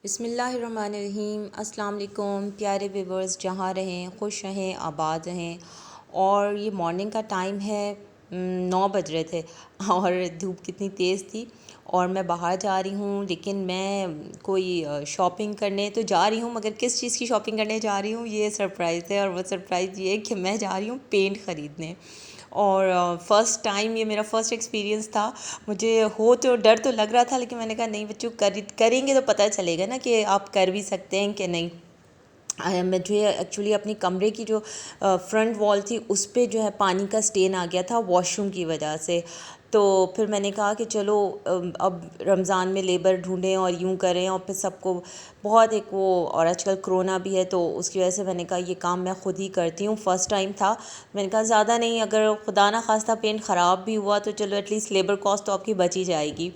بسم اللہ الرحمن الرحیم۔ السلام علیکم پیارے ویورز، جہاں رہیں خوش رہیں آباد رہیں۔ اور یہ مارننگ کا ٹائم ہے، 9 بج رہے تھے اور دھوپ کتنی تیز تھی اور میں باہر جا رہی ہوں، لیکن میں کوئی شاپنگ کرنے تو جا رہی ہوں، مگر کس چیز کی شاپنگ کرنے جا رہی ہوں یہ سرپرائز ہے۔ اور وہ سرپرائز یہ ہے کہ میں جا رہی ہوں پینٹ خریدنے، اور فرسٹ ٹائم یہ میرا فرسٹ ایکسپیرینس تھا۔ مجھے تو ڈر تو لگ رہا تھا، لیکن میں نے کہا نہیں بچوں، کریں گے تو پتہ چلے گا نا کہ آپ کر بھی سکتے ہیں کہ نہیں۔ مجھے ایکچولی اپنی کمرے کی جو فرنٹ وال تھی اس پہ جو ہے پانی کا سٹین آ گیا تھا واش روم کی وجہ سے۔ تو پھر میں نے کہا کہ چلو اب رمضان میں لیبر ڈھونڈیں اور یوں کریں، اور پھر سب کو بہت ایک وہ، اور آج کل کرونا بھی ہے تو اس کی وجہ سے میں نے کہا یہ کام میں خود ہی کرتی ہوں۔ فرسٹ ٹائم تھا، میں نے کہا زیادہ نہیں، اگر خدا نہ خواستہ پینٹ خراب بھی ہوا تو چلو ایٹ لیسٹ لیبر کاسٹ تو آپ کی بچ ہی جائے گی۔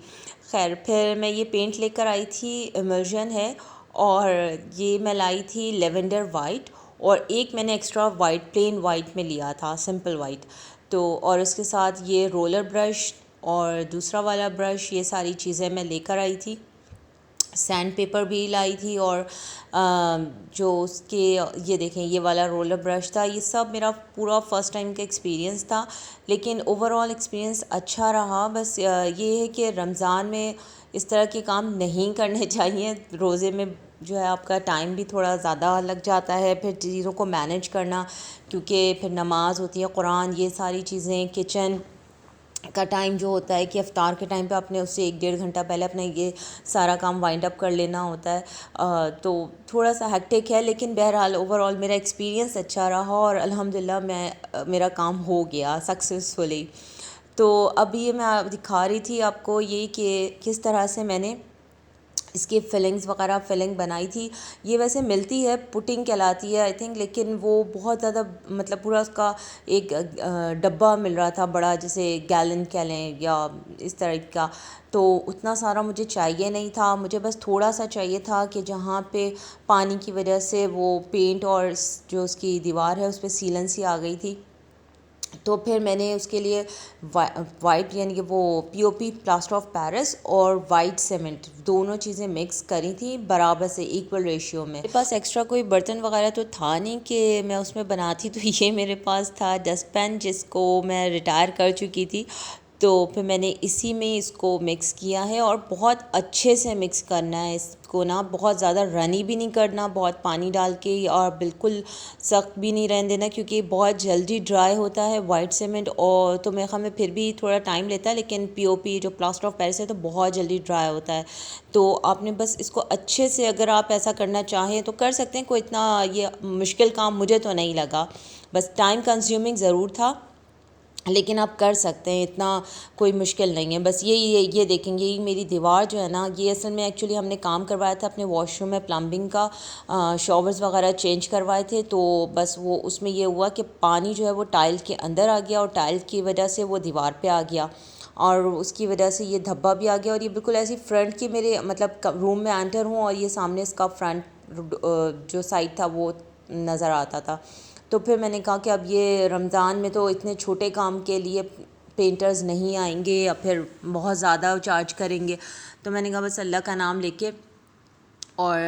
خیر پھر میں یہ پینٹ لے کر آئی تھی، ایمرجن ہے، اور یہ میں لائی تھی لیونڈر وائٹ، اور ایک میں نے ایکسٹرا وائٹ پلین وائٹ میں لیا تھا، سمپل وائٹ۔ تو اور اس کے ساتھ یہ رولر برش اور دوسرا والا برش، یہ ساری چیزیں میں لے کر آئی تھی۔ سینڈ پیپر بھی لائی تھی، اور جو اس کے یہ دیکھیں یہ والا رولر برش تھا۔ یہ سب میرا پورا فرسٹ ٹائم کا ایکسپیرینس تھا، لیکن اوور آل ایکسپیرینس اچھا رہا۔ بس یہ ہے کہ رمضان میں اس طرح کے کام نہیں کرنے چاہیے۔ روزے میں جو ہے آپ کا ٹائم بھی تھوڑا زیادہ لگ جاتا ہے، پھر چیزوں کو مینیج کرنا، کیونکہ پھر نماز ہوتی ہے، قرآن، یہ ساری چیزیں، کچن کا ٹائم جو ہوتا ہے کہ افطار کے ٹائم پہ آپ نے اس سے 1-1.5 گھنٹہ پہلے اپنے یہ سارا کام وائنڈ اپ کر لینا ہوتا ہے۔ تو تھوڑا سا ہیکٹک ہے، لیکن بہرحال اوور آل میرا ایکسپیرینس اچھا رہا، اور الحمدللہ میرا کام ہو گیا سکسیزفلی۔ تو ابھی یہ میں دکھا رہی تھی آپ کو یہ کہ کس طرح سے میں نے اس کی فلنگز وغیرہ فلنگ بنائی تھی۔ یہ ویسے ملتی ہے، پٹنگ کہلاتی ہے آئی تھنک، لیکن وہ بہت زیادہ مطلب پورا اس کا ایک ڈبہ مل رہا تھا بڑا، جیسے گیلن کہہ لیں یا اس طرح کا، تو اتنا سارا مجھے چاہیے نہیں تھا۔ مجھے بس تھوڑا سا چاہیے تھا کہ جہاں پہ پانی کی وجہ سے وہ پینٹ اور جو اس کی دیوار ہے اس پہ سیلن سی آ گئی تھی، تو پھر میں نے اس کے لیے وائٹ یعنی کہ وہ پی او پی پلاسٹر آف پیرس اور وائٹ سیمنٹ دونوں چیزیں مکس کری تھیں برابر سے ایکول ریشیو میں۔ میرے پاس ایکسٹرا کوئی برتن وغیرہ تو تھا نہیں کہ میں اس میں بناتی، تو یہ میرے پاس تھا ڈسٹ پین جس کو میں ریٹائر کر چکی تھی، تو پھر میں نے اسی میں اس کو مکس کیا ہے، اور بہت اچھے سے مکس کرنا ہے اس کو نا، بہت زیادہ رنی بھی نہیں کرنا بہت پانی ڈال کے، اور بالکل سخت بھی نہیں رہنے دینا، کیونکہ بہت جلدی ڈرائی ہوتا ہے وائٹ سیمنٹ، اور تو میرے خیال میں پھر بھی تھوڑا ٹائم لیتا ہے، لیکن پی او پی جو پلاسٹر آف پیرس ہے تو بہت جلدی ڈرائی ہوتا ہے۔ تو آپ نے بس اس کو اچھے سے، اگر آپ ایسا کرنا چاہیں تو کر سکتے ہیں، کوئی اتنا یہ مشکل کام مجھے تو نہیں لگا، بس ٹائم کنزیومنگ ضرور تھا، لیکن آپ کر سکتے ہیں، اتنا کوئی مشکل نہیں ہے۔ بس یہ دیکھیں گے، یہ میری دیوار جو ہے نا، یہ اصل میں ایکچولی ہم نے کام کروایا تھا اپنے واش روم میں پلمبنگ کا، شاورز وغیرہ چینج کروائے تھے، تو بس وہ اس میں یہ ہوا کہ پانی جو ہے وہ ٹائل کے اندر آ گیا، اور ٹائل کی وجہ سے وہ دیوار پہ آ گیا، اور اس کی وجہ سے یہ دھبا بھی آ گیا، اور یہ بالکل ایسی فرنٹ کی میرے مطلب روم میں انٹر ہوں اور یہ سامنے اس کا فرنٹ جو سائڈ تھا وہ نظر آتا تھا۔ تو پھر میں نے کہا کہ اب یہ رمضان میں تو اتنے چھوٹے کام کے لیے پینٹرز نہیں آئیں گے یا پھر بہت زیادہ چارج کریں گے، تو میں نے کہا بس اللہ کا نام لے کے، اور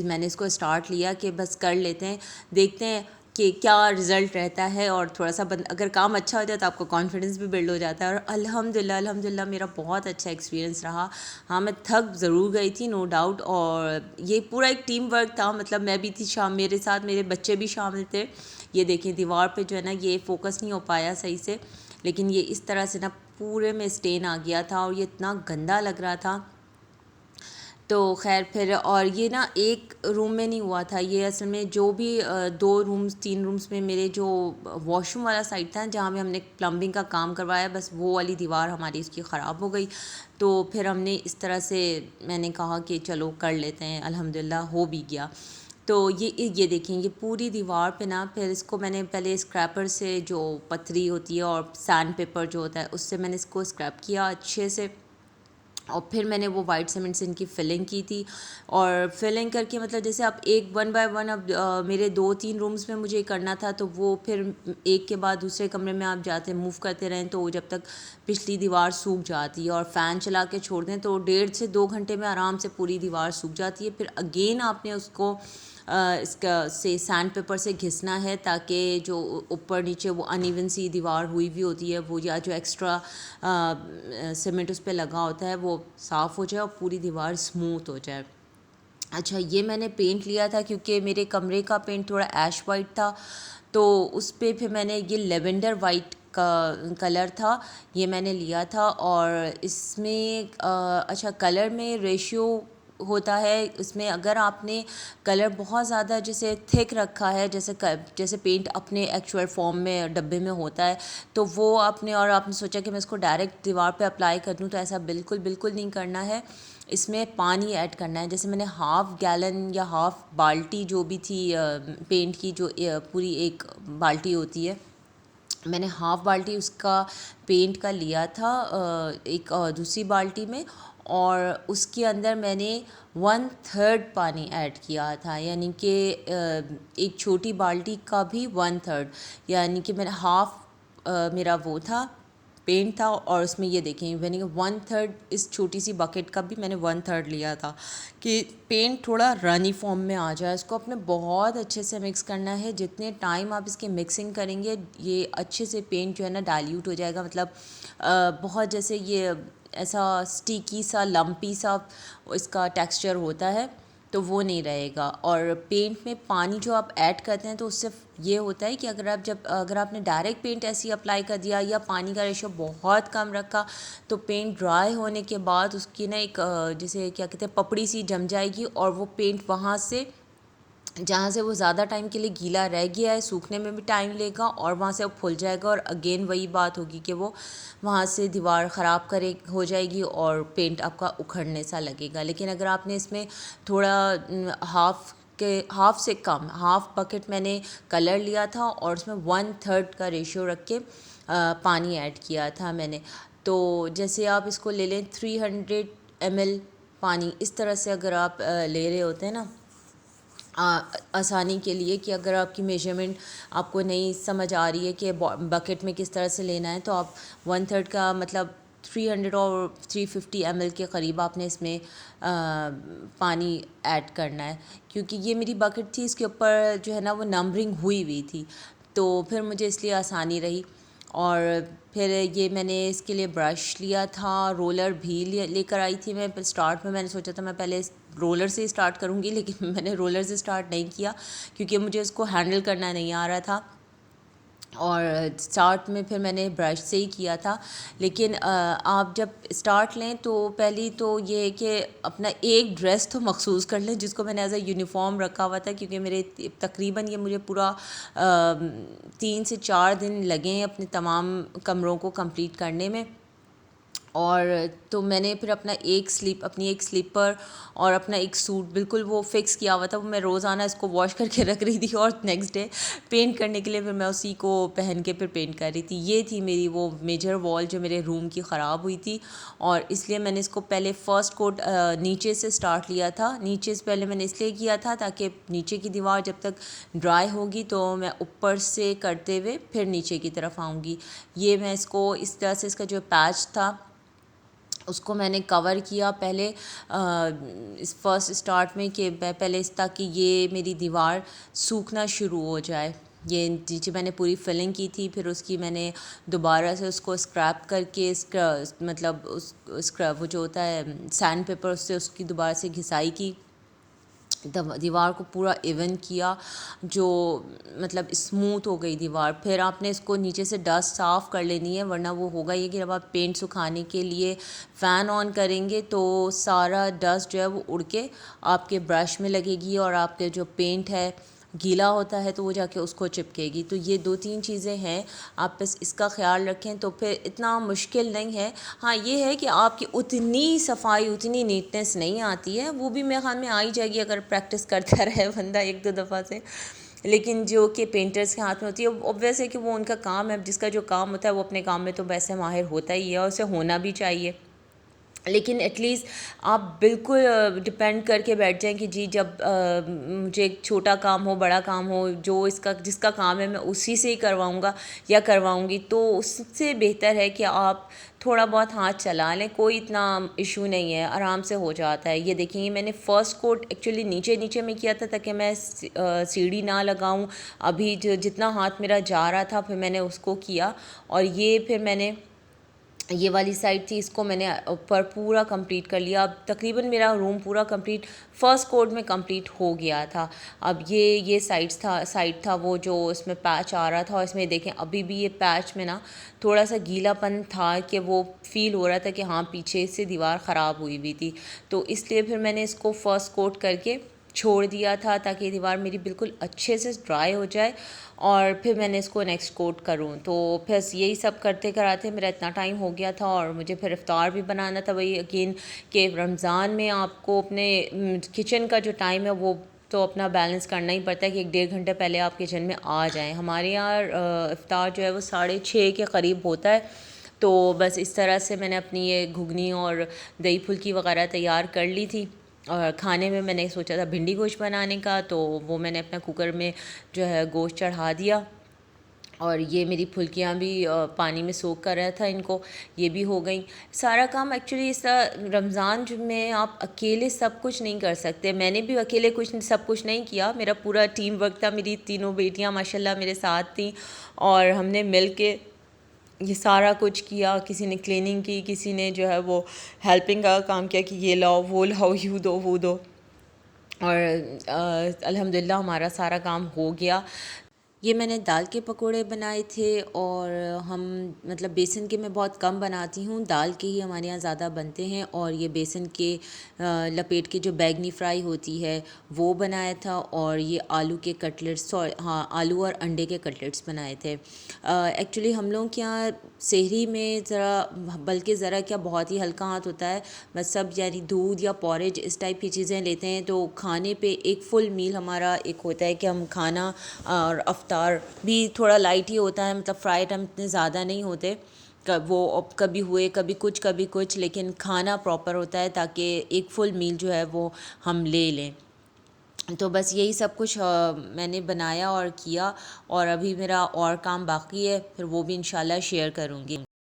میں نے اس کو اسٹارٹ لیا کہ بس کر لیتے ہیں، دیکھتے ہیں کہ کیا رزلٹ رہتا ہے، اور تھوڑا سا اگر کام اچھا ہو جائے تو آپ کو کانفیڈنس بھی بلڈ ہو جاتا ہے، اور الحمدللہ میرا بہت اچھا ایکسپیرینس رہا۔ ہاں میں تھک ضرور گئی تھی نو ڈاؤٹ، اور یہ پورا ایک ٹیم ورک تھا، مطلب میں بھی تھی، میرے ساتھ میرے بچے بھی شامل تھے۔ یہ دیکھیں دیوار پہ جو ہے نا یہ فوکس نہیں ہو پایا صحیح سے، لیکن یہ اس طرح سے نا پورے میں اسٹین آ گیا تھا، اور یہ اتنا گندا لگ رہا تھا۔ تو خیر پھر، اور یہ نا ایک روم میں نہیں ہوا تھا، یہ اصل میں جو بھی 2 رومز 3 رومز میں میرے جو واش روم والا سائڈ تھا جہاں میں ہم نے پلمبنگ کا کام کروایا، بس وہ والی دیوار ہماری اس کی خراب ہو گئی، تو پھر ہم نے اس طرح سے میں نے کہا کہ چلو کر لیتے ہیں، الحمدللہ ہو بھی گیا۔ تو یہ دیکھیں یہ پوری دیوار پہ نا، پھر اس کو میں نے پہلے اسکریپر سے، جو پتھری ہوتی ہے اور سینڈ پیپر جو ہوتا ہے اس سے میں نے اس کو اسکریپ کیا اچھے سے، اور پھر میں نے وہ وائٹ سیمنٹ سے ان کی فلنگ کی تھی، اور فلنگ کر کے مطلب جیسے اب ایک 1 بائی 1 اب میرے 2 3 رومز میں مجھے کرنا تھا، تو وہ پھر ایک کے بعد دوسرے کمرے میں آپ جاتے موو کرتے رہیں تو جب تک پچھلی دیوار سوکھ جاتی ہے، اور فین چلا کے چھوڑ دیں تو 1.5 سے 2 گھنٹے میں آرام سے پوری دیوار سوکھ جاتی ہے. پھر اگین آپ نے اس کو اس کا سے سینڈ پیپر سے گھسنا ہے، تاکہ جو اوپر نیچے وہ ان ایون سی دیوار ہوئی ہوئی ہوتی ہے وہ، یا جو ایکسٹرا سیمنٹ اس پہ لگا ہوتا ہے وہ صاف ہو جائے اور پوری دیوار اسموتھ ہو جائے. اچھا، یہ میں نے پینٹ لیا تھا کیونکہ میرے کمرے کا پینٹ تھوڑا ایش وائٹ تھا، تو اس پہ پھر میں نے یہ لیونڈر وائٹ کا کلر تھا، یہ میں نے لیا تھا. اور اس میں اچھا کلر میں ریشیو ہوتا ہے اس میں، اگر آپ نے کلر بہت زیادہ جیسے تھک رکھا ہے، جیسے پینٹ اپنے ایکچوئل فارم میں ڈبے میں ہوتا ہے، تو وہ آپ نے سوچا کہ میں اس کو ڈائریکٹ دیوار پہ اپلائی کر دوں، تو ایسا بالکل نہیں کرنا ہے. اس میں پانی ایڈ کرنا ہے. جیسے میں نے ہاف گیلن یا ہاف بالٹی جو بھی تھی پینٹ کی، جو پوری ایک بالٹی ہوتی ہے، میں نے ہاف بالٹی اس کا پینٹ کا لیا تھا ایک دوسری بالٹی میں، اور اس کے اندر میں نے 1/3 پانی ایڈ کیا تھا، یعنی کہ ایک چھوٹی بالٹی کا بھی 1/3، یعنی کہ میں نے ہاف میرا وہ تھا پینٹ تھا، اور اس میں یہ دیکھیں یعنی کہ 1/3 اس چھوٹی سی بکٹ کا بھی میں نے 1/3 لیا تھا کہ پینٹ تھوڑا رانی فارم میں آ جائے. اس کو اپنے بہت اچھے سے مکس کرنا ہے. جتنے ٹائم آپ اس کی مکسنگ کریں گے یہ اچھے سے پینٹ جو ہے نا ڈائلیوٹ ہو جائے گا، مطلب بہت جیسے یہ ایسا اسٹیکی سا لمپی سا اس کا ٹیکسچر ہوتا ہے تو وہ نہیں رہے گا. اور پینٹ میں پانی جو آپ ایڈ کرتے ہیں تو اس سے یہ ہوتا ہے کہ اگر آپ نے ڈائریکٹ پینٹ ایسی اپلائی کر دیا یا پانی کا ریشو بہت کم رکھا، تو پینٹ ڈرائی ہونے کے بعد اس کی نا ایک جیسے کیا کہتے ہیں پپڑی سی جم جائے گی، اور وہ پینٹ وہاں سے جہاں سے وہ زیادہ ٹائم کے لیے گیلا رہ گیا ہے سوکھنے میں بھی ٹائم لے گا، اور وہاں سے وہ پھول جائے گا، اور اگین وہی بات ہوگی کہ وہ وہاں سے دیوار خراب ہو جائے گی اور پینٹ آپ کا اکھڑنے سا لگے گا. لیکن اگر آپ نے اس میں تھوڑا ہاف سے کم ہاف بکٹ میں نے کلر لیا تھا، اور اس میں 1/3 کا ریشیو رکھ کے پانی ایڈ کیا تھا میں نے. تو جیسے آپ اس کو لے لیں 300 ml پانی، اس طرح سے اگر آپ لے رہے ہوتے ہیں نا آسانی کے لیے، کہ اگر آپ کی میجرمنٹ آپ کو نہیں سمجھ آ رہی ہے کہ بکٹ میں کس طرح سے لینا ہے، تو آپ 1/3 کا مطلب 300 اور 350 ml کے قریب آپ نے اس میں پانی ایڈ کرنا ہے. کیونکہ یہ میری بکٹ تھی، اس کے اوپر جو ہے نا وہ نمبرنگ ہوئی تھی، تو پھر مجھے اس لیے آسانی رہی. اور پھر یہ میں نے اس کے لیے برش لیا تھا، رولر بھی لے کر آئی تھی. میں اسٹارٹ میں نے سوچا تھا میں پہلے رولر سے ہی اسٹارٹ کروں گی، لیکن میں نے رولر سے اسٹارٹ نہیں کیا کیونکہ مجھے اس کو ہینڈل کرنا نہیں آ رہا تھا، اور اسٹارٹ میں پھر میں نے برش سے ہی کیا تھا. لیکن آپ جب اسٹارٹ لیں تو پہلی تو یہ ہے کہ اپنا ایک ڈریس تو مخصوص کر لیں جس کو میں نے ایز اے یونیفارم رکھا ہوا تھا، کیونکہ میرے تقریباً یہ مجھے پورا 3 سے 4 دن لگے ہیں اپنے تمام کمروں کو کمپلیٹ کرنے میں. اور تو میں نے پھر اپنی ایک سلیپر اور اپنا ایک سوٹ بالکل وہ فکس کیا ہوا تھا، وہ میں روزانہ اس کو واش کر کے رکھ رہی تھی، اور نیکسٹ ڈے پینٹ کرنے کے لیے پھر میں اسی کو پہن کے پھر پینٹ کر رہی تھی. یہ تھی میری وہ میجر وال جو میرے روم کی خراب ہوئی تھی، اور اس لیے میں نے اس کو پہلے فرسٹ کوٹ نیچے سے سٹارٹ لیا تھا. نیچے سے پہلے میں نے اس لیے کیا تھا تاکہ نیچے کی دیوار جب تک ڈرائی ہوگی تو میں اوپر سے کرتے ہوئے پھر نیچے کی طرف آؤں گی. یہ میں اس کو اس طرح سے اس کا جو پیچ تھا اس کو میں نے کور کیا پہلے اس فرسٹ اسٹارٹ میں، کہ پہلے اس تاکہ یہ میری دیوار سوکھنا شروع ہو جائے. یہ نیچے میں نے پوری فلنگ کی تھی، پھر اس کی میں نے دوبارہ سے اس کو اسکریپ کر کے مطلب وہ جو ہوتا ہے سینڈ پیپر، اس سے اس کی دوبارہ سے گھسائی کی، دیوار کو پورا ایون کیا، جو مطلب اسموتھ ہو گئی دیوار. پھر آپ نے اس کو نیچے سے ڈسٹ صاف کر لینی ہے، ورنہ وہ ہوگا یہ کہ جب آپ پینٹ سکھانے کے لیے فین آن کریں گے تو سارا ڈسٹ جو ہے وہ اڑ کے آپ کے برش میں لگے گی، اور آپ کے جو پینٹ ہے گیلا ہوتا ہے تو وہ جا کے اس کو چپکے گی. تو یہ 2-3 چیزیں ہیں، آپ بس اس کا خیال رکھیں تو پھر اتنا مشکل نہیں ہے. ہاں یہ ہے کہ آپ کی اتنی صفائی اتنی نیٹنس نہیں آتی ہے، وہ بھی میرے خیال میں آ ہی جائے گی اگر پریکٹس کرتا رہے بندہ 1-2 دفعہ سے. لیکن جو کہ پینٹرز کے ہاتھ میں ہوتی ہے، اوبویس ہے کہ وہ ان کا کام ہے، جس کا جو کام ہوتا ہے وہ اپنے کام میں تو ویسے ماہر ہوتا ہی ہے، اور اسے ہونا بھی چاہیے. لیکن ایٹ لیسٹ آپ بالکل ڈپینڈ کر کے بیٹھ جائیں کہ جی جب مجھے ایک چھوٹا کام ہو بڑا کام ہو جو جس کا کام ہے میں اسی سے ہی کرواؤں گا یا کرواؤں گی، تو اس سے بہتر ہے کہ آپ تھوڑا بہت ہاتھ چلا لیں، کوئی اتنا ایشو نہیں ہے، آرام سے ہو جاتا ہے۔ یہ دیکھیں، یہ میں نے فرسٹ کوٹ ایکچولی نیچے نیچے میں کیا تھا تاکہ میں سیڑھی نہ لگاؤں، ابھی جتنا ہاتھ میرا جا رہا تھا پھر میں نے اس کو کیا، اور یہ پھر میں نے یہ والی سائڈ تھی، اس کو میں نے اوپر پورا کمپلیٹ کر لیا۔ اب تقریباً میرا روم پورا کمپلیٹ فرسٹ کوٹ میں کمپلیٹ ہو گیا تھا۔ اب یہ سائڈ تھا وہ جو اس میں پیچ آ رہا تھا، اور اس میں دیکھیں ابھی بھی یہ پیچ میں نا تھوڑا سا گیلا پن تھا کہ وہ فیل ہو رہا تھا کہ ہاں پیچھے سے دیوار خراب ہوئی تھی، تو اس لیے پھر میں نے اس کو فرسٹ کوٹ کر کے چھوڑ دیا تھا تاکہ یہ دیوار میری بالکل اچھے سے ڈرائی ہو جائے، اور پھر میں نے اس کو نیکسٹ کوٹ کروں۔ تو پھر یہی سب کرتے کراتے میرا اتنا ٹائم ہو گیا تھا، اور مجھے پھر افطار بھی بنانا تھا۔ وہی اگین کہ رمضان میں آپ کو اپنے کچن کا جو ٹائم ہے وہ تو اپنا بیلنس کرنا ہی پڑتا ہے کہ 1-1.5 گھنٹے پہلے آپ کچن میں آ جائیں۔ ہمارے یہاں افطار جو ہے وہ 6:30 کے قریب ہوتا ہے، تو بس اس طرح سے میں نے اپنی یہ گھگنی اور دہی پھلکی وغیرہ تیار کر لی تھی۔ اور کھانے میں نے سوچا تھا بھنڈی گوشت بنانے کا، تو وہ میں نے اپنا کوکر میں جو ہے گوشت چڑھا دیا، اور یہ میری پھلکیاں بھی پانی میں سوک کر رہا تھا ان کو، یہ بھی ہو گئیں۔ سارا کام ایکچولی اس طرح رمضان میں آپ اکیلے سب کچھ نہیں کر سکتے، میں نے بھی اکیلے سب کچھ نہیں کیا، میرا پورا ٹیم ورک تھا، میری تینوں بیٹیاں ماشاءاللہ میرے ساتھ تھیں، اور ہم نے مل کے یہ سارا کچھ کیا۔ کسی نے کلیننگ کی، کسی نے جو ہے وہ ہیلپنگ کا کام کیا کہ یہ لاؤ وہ لاؤ یوں دو وہ دو، اور الحمدللہ ہمارا سارا کام ہو گیا۔ یہ میں نے دال کے پکوڑے بنائے تھے، اور ہم مطلب بیسن کے میں بہت کم بناتی ہوں، دال کے ہی ہمارے یہاں زیادہ بنتے ہیں، اور یہ بیسن کے لپیٹ کے جو بیگنی فرائی ہوتی ہے وہ بنایا تھا، اور یہ آلو کے کٹلیٹس، آلو اور انڈے کے کٹلیٹس بنائے تھے۔ ایکچولی ہم لوگ کے یہاں سحری میں بلکہ ذرا کیا بہت ہی ہلکا ہاتھ ہوتا ہے، بس سب یعنی دودھ یا پوریج اس ٹائپ کی چیزیں لیتے ہیں، تو کھانے پہ ایک فل میل ہمارا ایک ہوتا ہے کہ ہم کھانا اور افطار بھی تھوڑا لائٹ ہی ہوتا ہے، مطلب فرائی آئٹم اتنے زیادہ نہیں ہوتے، وہ کبھی ہوئے کبھی کچھ، لیکن کھانا پراپر ہوتا ہے تاکہ ایک فل میل جو ہے وہ ہم لے لیں۔ تو بس یہی سب کچھ میں نے بنایا اور کیا، اور ابھی میرا اور کام باقی ہے، پھر وہ بھی انشاءاللہ شیئر کروں گی۔